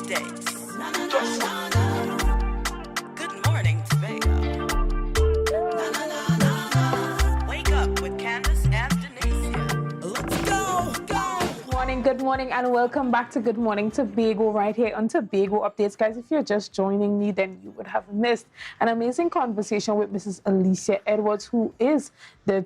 updates. Good morning, Tobago. Wake up with Candace and Denicia. Let's go, Good morning, and welcome back to Good Morning Tobago right here on Tobago Updates. Guys, if you're just joining me, then you would have missed an amazing conversation with Mrs. Alicia Edwards, who is the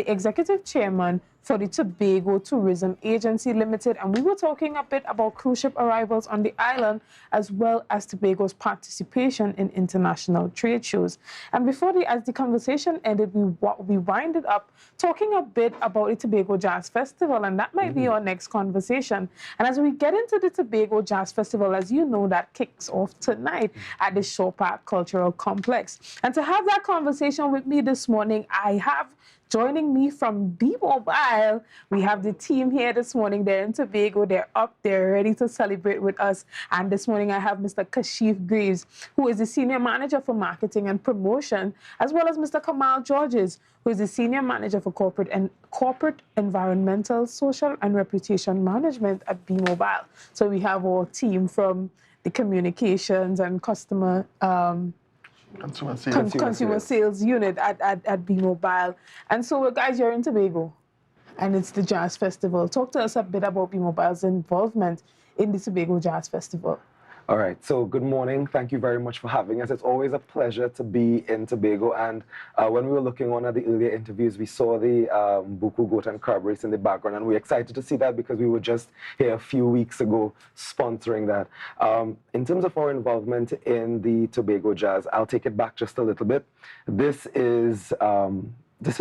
executive chairman for the Tobago Tourism Agency Limited, and we were talking a bit about cruise ship arrivals on the island, as well as Tobago's participation in international trade shows. And as the conversation ended, we winded up talking a bit about the Tobago Jazz Festival, and that might be our next conversation. And as we get into the Tobago Jazz Festival, as you know, that kicks off tonight at the Shore Park Cultural Complex. And to have that conversation with me this morning, I have joining me from Bmobile, we have the team here this morning. They're in Tobago. They're up there ready to celebrate with us. And this morning I have Mr. Kashif Greaves, who is the Senior Manager for Marketing and Promotion, as well as Mr. Khamal Georges, who is the Senior Manager for Corporate Environmental, Social and Reputation Management at Bmobile. So we have our team from the communications and customer consumer sales unit at Bmobile. And so, guys, you're in Tobago, and it's the Jazz Festival. Talk to us a bit about Bmobile's involvement in the Tobago Jazz Festival. All right, so good morning. Thank you very much for having us. It's always a pleasure to be in Tobago. And when we were looking on at the earlier interviews, we saw the Buku Goat and Crab Race in the background, and we're excited to see that because we were just here a few weeks ago sponsoring that. In terms of our involvement in the Tobago Jazz, I'll take it back just a little bit. This is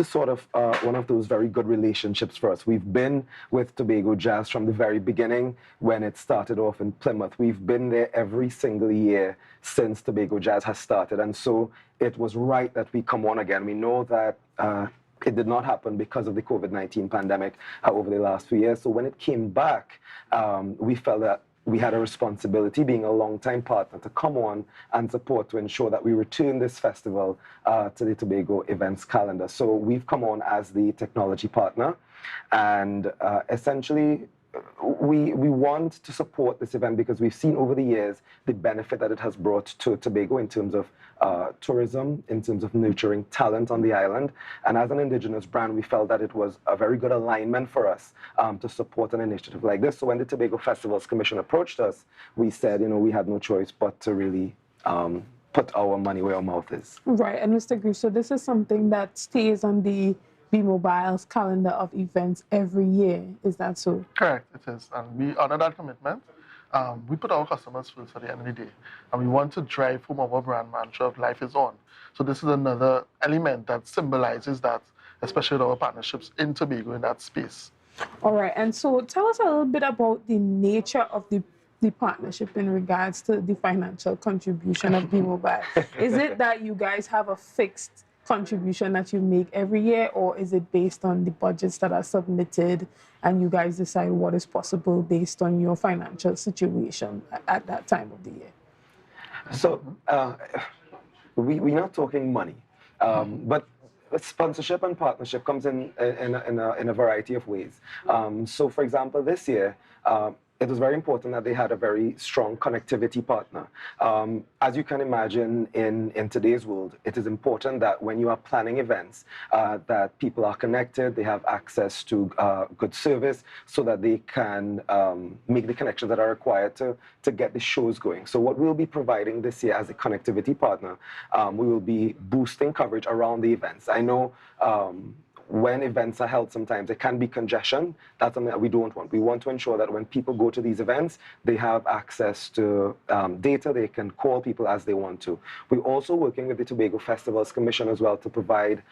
sort of one of those very good relationships for us. We've been with Tobago Jazz from the very beginning when it started off in Plymouth. We've been there every single year since Tobago Jazz has started. And so it was right that we come on again. We know that it did not happen because of the COVID-19 pandemic over the last few years. So when it came back, we felt that we had a responsibility, being a long-time partner, to come on and support to ensure that we return this festival to the Tobago events calendar. So we've come on as the technology partner, and essentially we want to support this event because we've seen over the years the benefit that it has brought to Tobago in terms of tourism, in terms of nurturing talent on the island. And as an Indigenous brand, we felt that it was a very good alignment for us to support an initiative like this. So when the Tobago Festivals Commission approached us, we said, we had no choice but to really put our money where our mouth is. Right, and Mr. Greaves, so this is something that stays on the Bmobile's calendar of events every year. Is that so? Correct, it is. And we honor that commitment. We put our customers first at the end of the day. And we want to drive home our brand mantra of life is on. So this is another element that symbolizes that, especially with our partnerships in Tobago in that space. All right, and so tell us a little bit about the nature of the partnership in regards to the financial contribution of Bmobile. Is it that you guys have a fixed contribution that you make every year, or is it based on the budgets that are submitted and you guys decide what is possible based on your financial situation at that time of the year? So we're not talking money, but sponsorship and partnership comes in a variety of ways. So for example, this year, it was very important that they had a very strong connectivity partner. As you can imagine, in today's world, it is important that when you are planning events, that people are connected, they have access to good service so that they can make the connections that are required to get the shows going. So what we'll be providing this year as a connectivity partner, we will be boosting coverage around the events. I know when events are held, sometimes there can be congestion. That's something that we don't want. We want to ensure that when people go to these events, they have access to data. They can call people as they want to. We're also working with the Tobago Festivals Commission as well to provide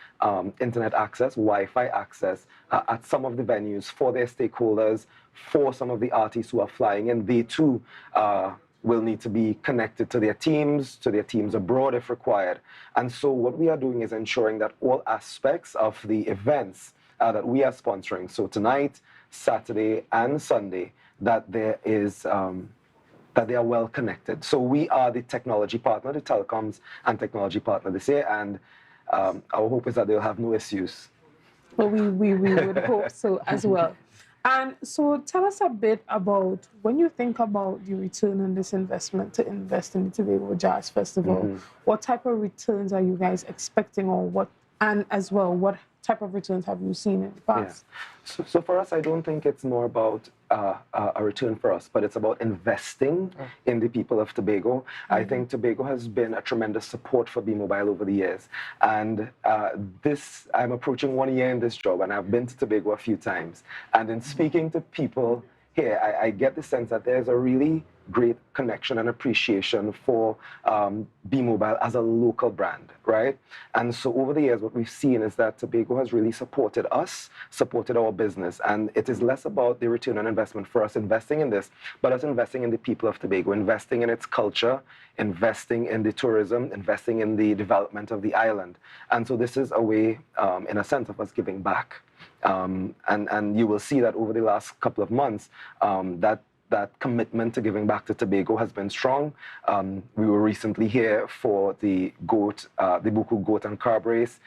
internet access, Wi-Fi access at some of the venues for their stakeholders, for some of the artists who are flying in. They too will need to be connected to their teams abroad if required. And so what we are doing is ensuring that all aspects of the events that we are sponsoring, so tonight, Saturday, and Sunday, that there is that they are well connected. So we are the technology partner, the telecoms and technology partner this year, and our hope is that they'll have no issues. Well, we would hope so as well. And so tell us a bit about when you think about the return on this investment to invest in the Tobago Jazz Festival, what type of returns are you guys expecting, or what, and as well, what type of returns have you seen in the past? So for us, I don't think it's more about a return for us, but it's about investing in the people of Tobago. I think Tobago has been a tremendous support for Bmobile over the years. And I'm approaching 1 year in this job, and I've been to Tobago a few times. And in speaking to people here, I get the sense that there's a really great connection and appreciation for Bmobile as a local brand, right? And so over the years, what we've seen is that Tobago has really supported us, supported our business, and it is less about the return on investment for us investing in this, but us investing in the people of Tobago, investing in its culture, investing in the tourism, investing in the development of the island. And so this is a way, in a sense, of us giving back. And you will see that over the last couple of months, that commitment to giving back to Tobago has been strong. We were recently here for the Buku Goat and Carb race.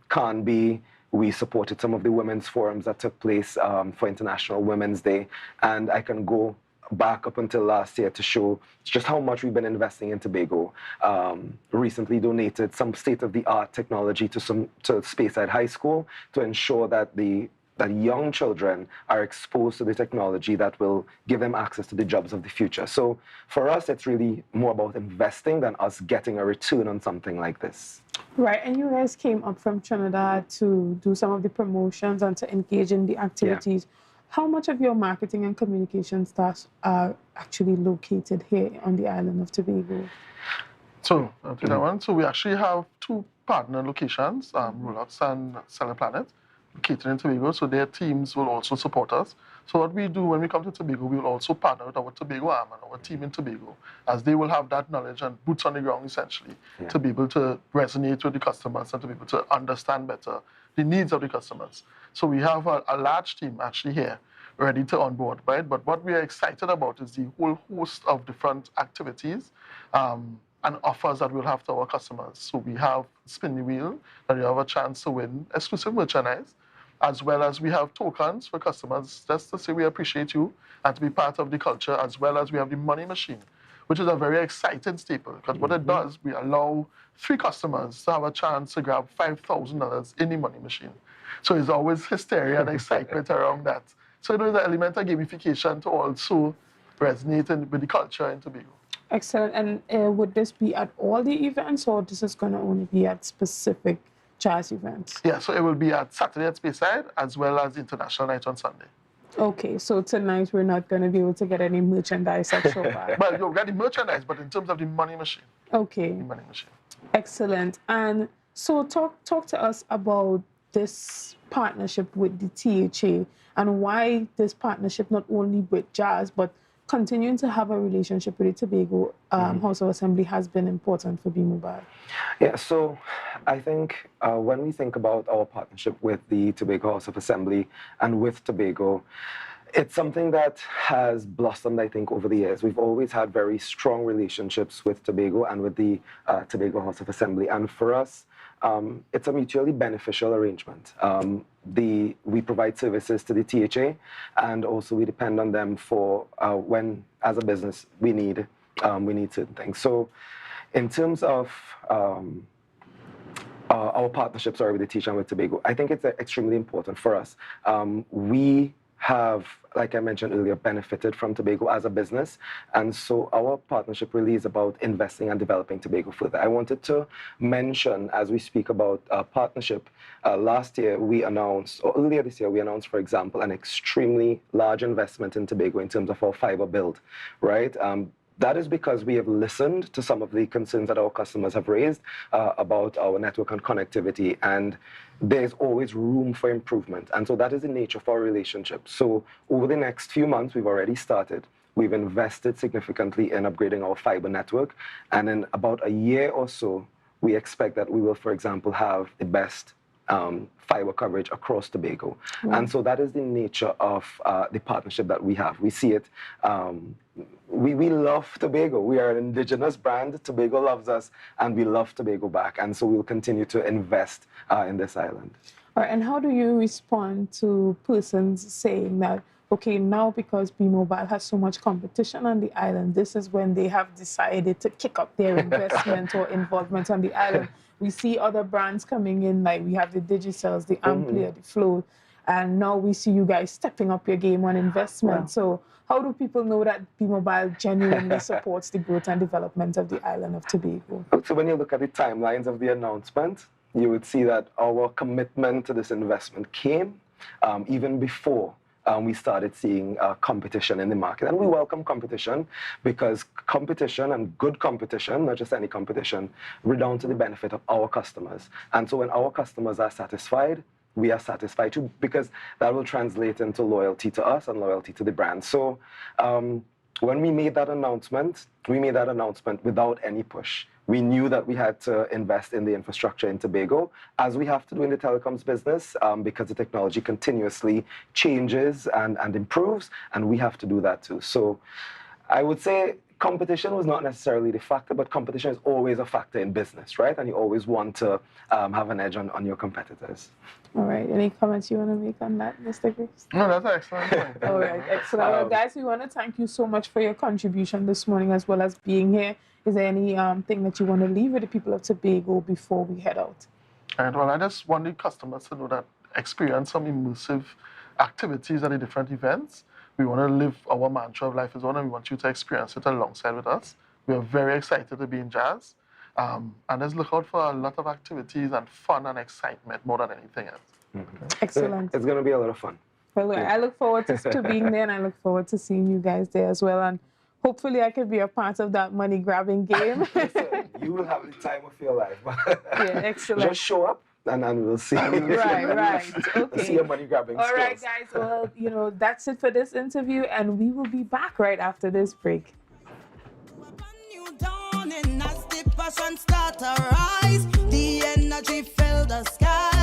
Canby, we supported some of the women's forums that took place for International Women's Day. And I can go back up until last year to show just how much we've been investing in Tobago. Recently donated some state-of-the-art technology to Speyside High School to ensure that that young children are exposed to the technology that will give them access to the jobs of the future. So for us, it's really more about investing than us getting a return on something like this. Right, and you guys came up from Trinidad to do some of the promotions and to engage in the activities. Yeah. How much of your marketing and communication staff are actually located here on the island of Tobago? So, I'll take that one. So we actually have 2 partner locations, Rolex and Stellar Planet, located in Tobago, so their teams will also support us. So what we do when we come to Tobago, we will also partner with our Tobago arm and our team in Tobago, as they will have that knowledge and boots on the ground, essentially, to be able to resonate with the customers and to be able to understand better the needs of the customers. So we have a large team actually here ready to onboard, right? But what we are excited about is the whole host of different activities and offers that we'll have to our customers. So we have Spin the Wheel, that you have a chance to win exclusive merchandise, as well as we have tokens for customers just to say we appreciate you and to be part of the culture, as well as we have the money machine, which is a very exciting staple, because what it does, we allow 3 customers to have a chance to grab $5,000 in the money machine. So there's always hysteria and excitement around that. So there's an element of gamification to also resonate with the culture in Tobago. Excellent. And would this be at all the events, or this is going to only be at specific jazz events? Yeah, so it will be at Saturday at Speyside, as well as International Night on Sunday. Okay, so tonight we're not going to be able to get any merchandise at Showback. Well, you'll get the merchandise, but in terms of the money machine. Okay. The money machine. Excellent. And so talk to us about this partnership with the THA and why this partnership, not only with jazz, but continuing to have a relationship with the Tobago House of Assembly, has been important for Bmobile. Yeah, so I think when we think about our partnership with the Tobago House of Assembly and with Tobago, it's something that has blossomed, I think, over the years. We've always had very strong relationships with Tobago and with the Tobago House of Assembly. And for us, it's a mutually beneficial arrangement. We provide services to the THA, and also we depend on them for when, as a business, we need certain things. So in terms of our partnerships with the THA and with Tobago, I think it's extremely important for us. We have, like I mentioned earlier, benefited from Tobago as a business. And so our partnership really is about investing and developing Tobago further. I wanted to mention, as we speak about partnership, last year we announced, or earlier this year we announced, for example, an extremely large investment in Tobago in terms of our fiber build, right? That is because we have listened to some of the concerns that our customers have raised about our network and connectivity, and there's always room for improvement. And so that is the nature of our relationship. So over the next few months, we've already started. We've invested significantly in upgrading our fiber network. And in about a year or so, we expect that we will, for example, have the best fiber coverage across Tobago. And so that is the nature of the partnership that we have. We see it. We love Tobago. We are an indigenous brand. Tobago loves us, and we love Tobago back. And so we'll continue to invest in this island. All right, and how do you respond to persons saying that, okay, now because Bmobile has so much competition on the island, this is when they have decided to kick up their investment or involvement on the island. We see other brands coming in, like we have the Digicels, the Amplia, the Flow, and now we see you guys stepping up your game on investment. Wow. So how do people know that Bmobile genuinely supports the growth and development of the island of Tobago? So when you look at the timelines of the announcement, you would see that our commitment to this investment came even before we started seeing competition in the market. And we welcome competition because competition and good competition, not just any competition, redound to the benefit of our customers. And so when our customers are satisfied, we are satisfied too, because that will translate into loyalty to us and loyalty to the brand. So when we made that announcement without any push. We knew that we had to invest in the infrastructure in Tobago, as we have to do in the telecoms business, because the technology continuously changes and improves, and we have to do that too. So I would say competition was not necessarily the factor, but competition is always a factor in business, right? And you always want to have an edge on your competitors. All right. Any comments you want to make on that, Mr. Greaves? No, that's an excellent point. All right. Excellent. Well, guys, we want to thank you so much for your contribution this morning, as well as being here. Is there any thing that you want to leave with the people of Tobago before we head out? And well, I just want the customers to know that experience some immersive activities at the different events. We want to live our mantra of life is on, and we want you to experience it alongside with us. We are very excited to be in Jazz. And let's look out for a lot of activities and fun and excitement more than anything else. Mm-hmm. Excellent. It's going to be a lot of fun. Well, I look forward to being there, and I look forward to seeing you guys there as well. And hopefully I can be a part of that money-grabbing game. Listen, you will have the time of your life. Yeah, excellent. Just show up, and we'll see. Right. Okay. See your money-grabbing skills. All right, guys. Well, that's it for this interview, and we will be back right after this break. New dawning as the passion start to rise.